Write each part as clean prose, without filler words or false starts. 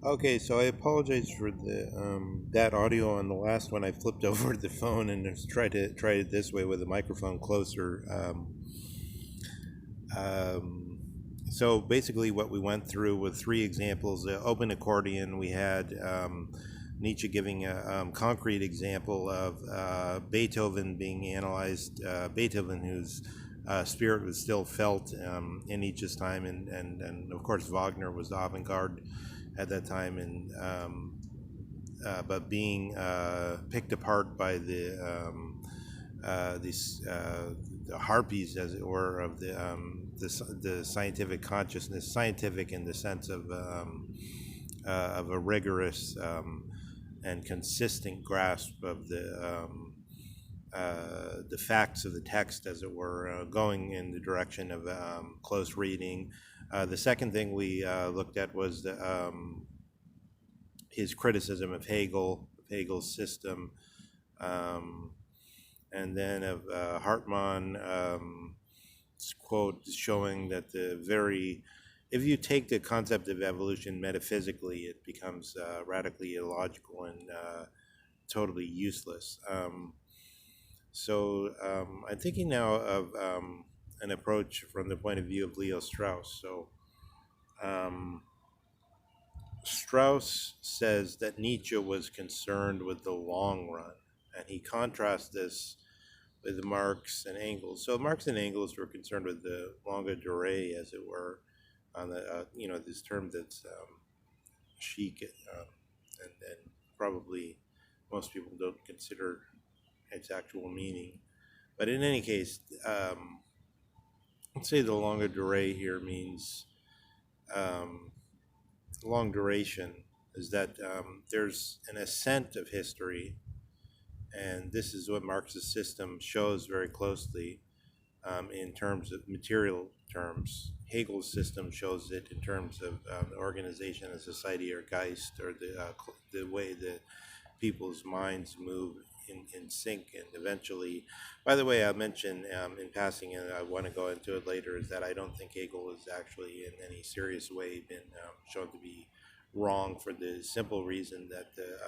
Okay, so I apologize for the that audio on the last one. I flipped over the phone and just tried it this way with the microphone closer. Um, so basically, what we went through with three examples: the open accordion. We had Nietzsche giving a concrete example of Beethoven being analyzed. Beethoven, whose spirit was still felt in Nietzsche's time, and of course Wagner was the avant-garde at that time, and but being picked apart by these the harpies, as it were, of the scientific consciousness, scientific in the sense of a rigorous and consistent grasp of the facts of the text, as it were, going in the direction of close reading. The second thing we looked at was his criticism of Hegel's system, and then of Hartmann's quote showing that if you take the concept of evolution metaphysically, it becomes radically illogical and totally useless. I'm thinking now of an approach from the point of view of Leo Strauss. So Strauss says that Nietzsche was concerned with the long run, and he contrasts this with Marx and Engels. So Marx and Engels were concerned with the longue durée, as it were, on the this term that's chic, and probably most people don't consider its actual meaning. But in any case, let's say the longue durée here means long duration is that there's an ascent of history, and this is what Marx's system shows very closely in terms of material terms. Hegel's system shows it in terms of organization of society, or Geist, or the way that people's minds move in sync, and eventually, by the way, I mentioned in passing, and I want to go into it later, is that I don't think Hegel has actually in any serious way been shown to be wrong, for the simple reason that the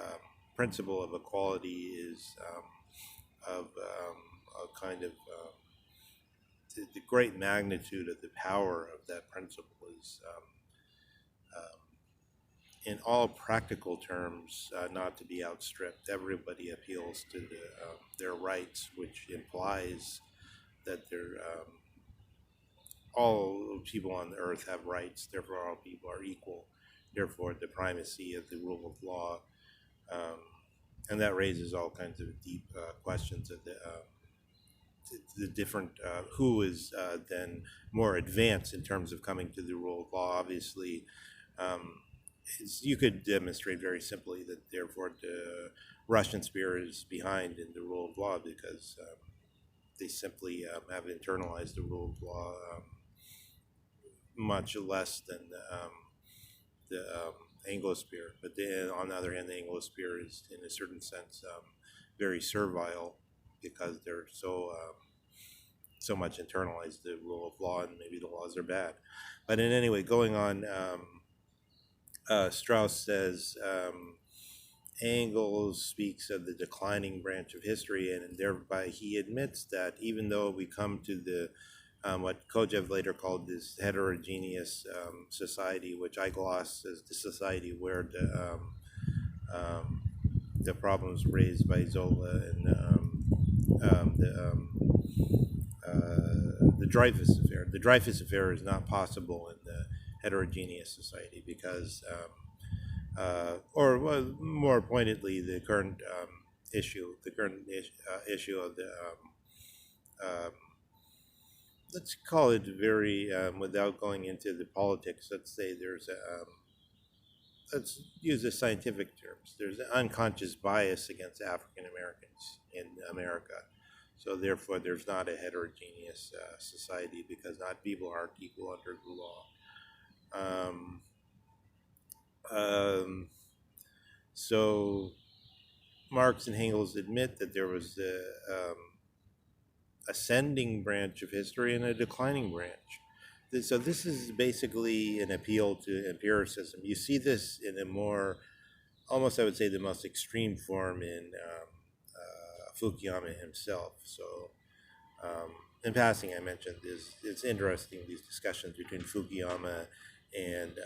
principle of equality is of a kind of the great magnitude of the power of that principle is in all practical terms, not to be outstripped. Everybody appeals to their rights, which implies that all people on the earth have rights, therefore all people are equal, therefore the primacy of the rule of law. And that raises all kinds of deep questions of the different, who is then more advanced in terms of coming to the rule of law. Obviously, you could demonstrate very simply that therefore the Russian spirit is behind in the rule of law, because they simply have internalized the rule of law much less than the Anglo-spirit. But on the other hand, the Anglo-spirit is in a certain sense very servile, because they're so much internalized the rule of law, and maybe the laws are bad. But in any way, going on, Strauss says Engels speaks of the declining branch of history, and thereby he admits that even though we come to the what Kojève later called this heterogeneous society, which I gloss as the society where the problems raised by Zola and the Dreyfus affair. The Dreyfus affair is not possible in the heterogeneous society, because, or more pointedly, the current issue of the, let's call it very, without going into the politics, let's say there's let's use the scientific terms, there's an unconscious bias against African Americans in America. So therefore, there's not a heterogeneous society, because not people aren't equal under the law. So Marx and Engels admit that there was the ascending branch of history and a declining branch. So this is basically an appeal to empiricism. You see this in a more, almost I would say, the most extreme form in Fukuyama himself. So, in passing, I mentioned it's interesting, these discussions between Fukuyama and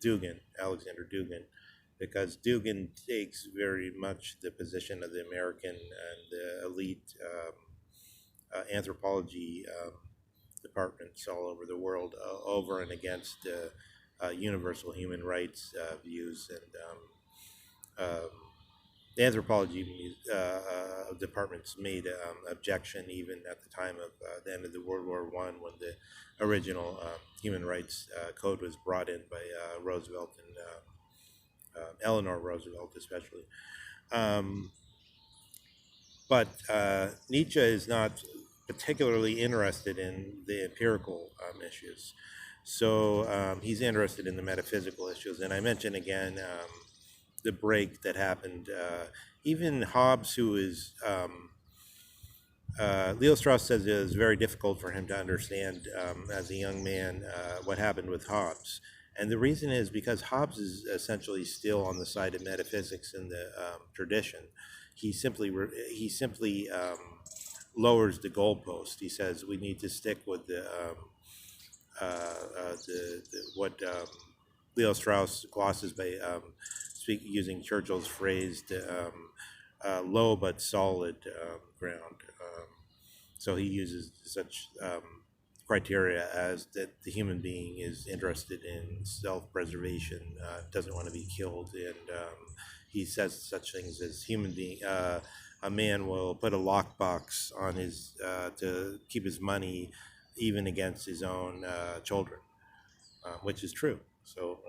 Dugin, Alexander Dugin, because Dugin takes very much the position of the American and the elite anthropology departments all over the world, over and against universal human rights views. And the anthropology departments made objection even at the time of the end of the World War I, when the original human rights code was brought in by Roosevelt and Eleanor Roosevelt especially. But Nietzsche is not particularly interested in the empirical issues. So he's interested in the metaphysical issues. And I mentioned again the break that happened. Even Hobbes, who is, Leo Strauss says it was very difficult for him to understand as a young man what happened with Hobbes. And the reason is because Hobbes is essentially still on the side of metaphysics in the tradition. He simply lowers the goalpost. He says we need to stick with what Leo Strauss glosses by using Churchill's phrase, low but solid ground. So he uses such criteria as that the human being is interested in self-preservation, doesn't want to be killed, and he says such things as a man will put a lockbox on his to keep his money even against his own children, which is true. So,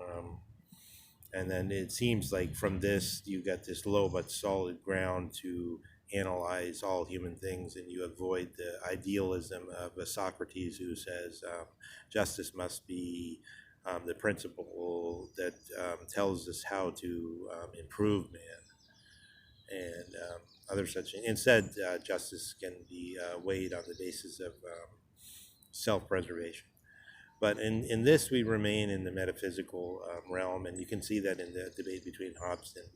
and then it seems like from this you get this low but solid ground to analyze all human things, and you avoid the idealism of a Socrates who says justice must be the principle that tells us how to improve man, and other such. Instead, justice can be weighed on the basis of self-preservation. But in this, we remain in the metaphysical realm, and you can see that in the debate between Hobbes and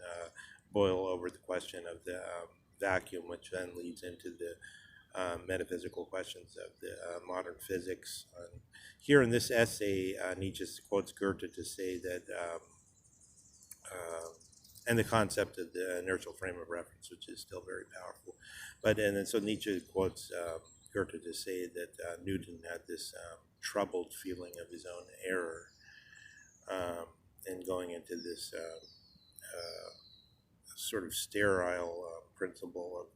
Boyle over the question of the vacuum, which then leads into the metaphysical questions of the modern physics. Here in this essay, Nietzsche quotes Goethe to say that, and the concept of the inertial frame of reference, which is still very powerful. And then so Nietzsche quotes Goethe to say that Newton had this troubled feeling of his own error, and going into this sort of sterile principle of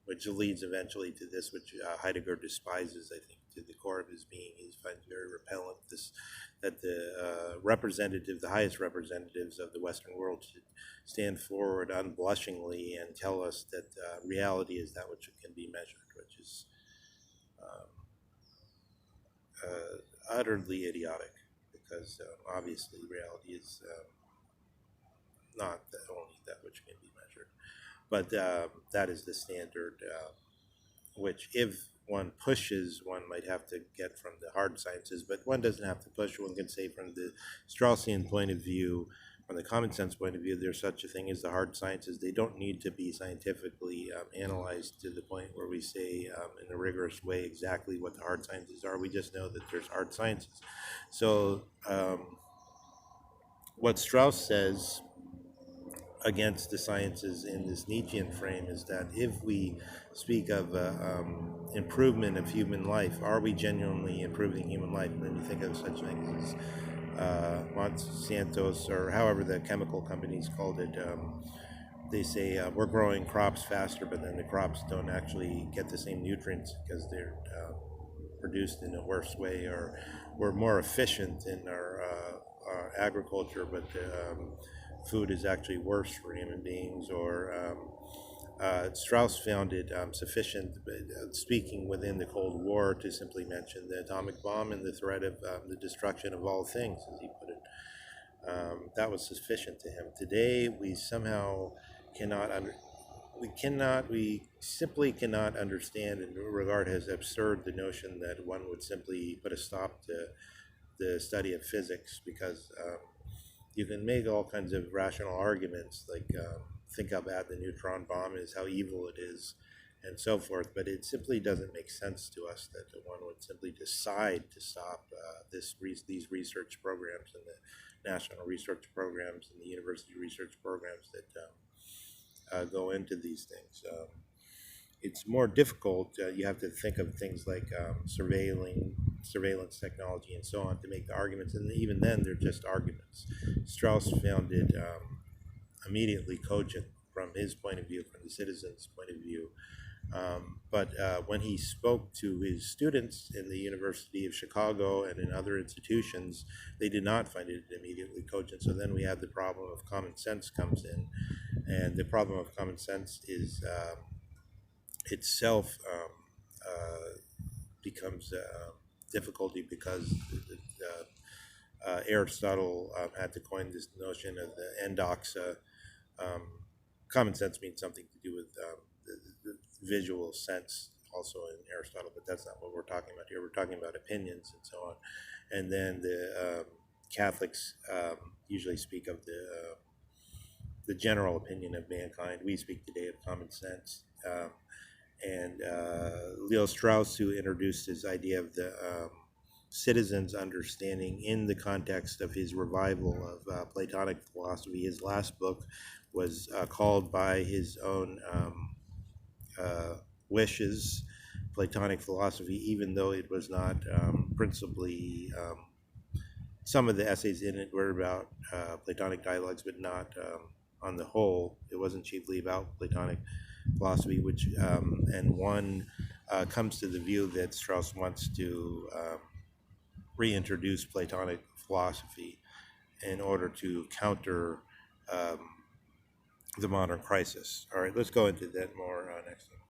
which leads eventually to this, which Heidegger despises, I think, to the core of his being. He finds very repellent that the highest representatives of the Western world should stand forward unblushingly and tell us that reality is that which can be measured, which is utterly idiotic, because obviously reality is not only that which can be measured, but that is the standard, which if one pushes, one might have to get from the hard sciences, but one doesn't have to push. One can say from the Straussian point of view, from the common sense point of view, there's such a thing as the hard sciences. They don't need to be scientifically analyzed to the point where we say in a rigorous way exactly what the hard sciences are. We just know that there's hard sciences. So what Strauss says against the sciences in this Nietzschean frame is that if we speak of improvement of human life, are we genuinely improving human life? And then you think of such things as Monsanto's, or however the chemical companies called it. They say we're growing crops faster, but then the crops don't actually get the same nutrients because they're produced in a worse way, or we're more efficient in our agriculture, but food is actually worse for human beings. Or Strauss found it sufficient, speaking within the Cold War, to simply mention the atomic bomb and the threat of the destruction of all things, as he put it. That was sufficient to him. Today, we somehow cannot we simply cannot understand and regard as absurd the notion that one would simply put a stop to the study of physics, because you can make all kinds of rational arguments, like think how bad the neutron bomb is, how evil it is, and so forth. But it simply doesn't make sense to us that one would simply decide to stop these research programs and the national research programs and the university research programs that go into these things. It's more difficult. You have to think of things like surveillance technology and so on to make the arguments, and even then they're just arguments. Strauss found it immediately cogent from his point of view, from the citizen's point of view. But when he spoke to his students in the University of Chicago and in other institutions, they did not find it immediately cogent. So then we have the problem of common sense comes in, and the problem of common sense is itself becomes difficulty, because Aristotle had to coin this notion of the endoxa. Common sense means something to do with the visual sense also in Aristotle, but that's not what we're talking about here. We're talking about opinions and so on. And then the Catholics usually speak of the general opinion of mankind. We speak today of common sense. And Leo Strauss, who introduced his idea of the citizen's understanding in the context of his revival of Platonic philosophy. His last book was called by his own wishes Platonic philosophy, even though it was not principally, some of the essays in it were about Platonic dialogues, but not on the whole. It wasn't chiefly about Platonic philosophy, which and one comes to the view that Strauss wants to reintroduce Platonic philosophy in order to counter the modern crisis. All right, let's go into that more next time.